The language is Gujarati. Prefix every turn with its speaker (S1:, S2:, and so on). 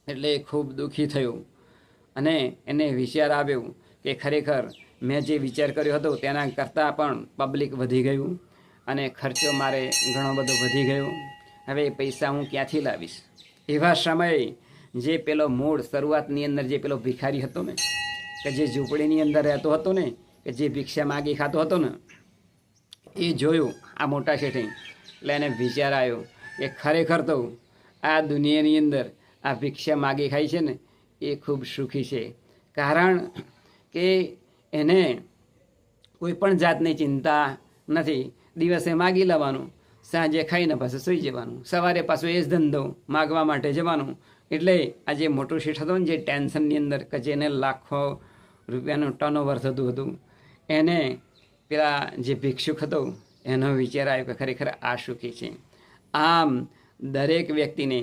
S1: એટલે એ ખૂબ દુઃખી થયું અને એને વિચાર આવ્યો કે ખરેખર મેં જે વિચાર કર્યો હતો તેના કરતાં પણ પબ્લિક વધી ગયું અને ખર્ચો મારે ઘણો બધો વધી ગયો. હવે એ પૈસા હું ક્યાંથી લાવીશ? એવા સમયે જે પેલો મૂળ શરૂઆતની અંદર જે પેલો ભિખારી હતો ને, કે જે ઝૂંપડીની અંદર રહેતો હતો ને, કે જે ભિક્ષા માગી ખાતો હતો ને, એ જોયું આ મોટા શેઠે. એટલે એને વિચાર આવ્યો કે ખરેખર તો આ દુનિયાની અંદર આ ભિક્ષા માગી ખાય છે ને એ ખૂબ સુખી છે. કારણ કે એને કોઈ પણ જાતની ચિંતા નથી. દિવસે માગી લેવાનું, સાંજે ખાઈને પાછું સૂઈ જવાનું, સવારે પાછું એ જ ધંધો માગવા માટે જવાનું. એટલે આ જે મોટો શેઠ હતો ને, જે ટેન્શનની અંદર કે જેને લાખો રૂપિયાનું ટર્નઓવર થતું હતું, એને પેલા જે ભિક્ષુક હતો એનો વિચાર આવ્યો કે ખરેખર આ સુખી છે. આમ દરેક વ્યક્તિને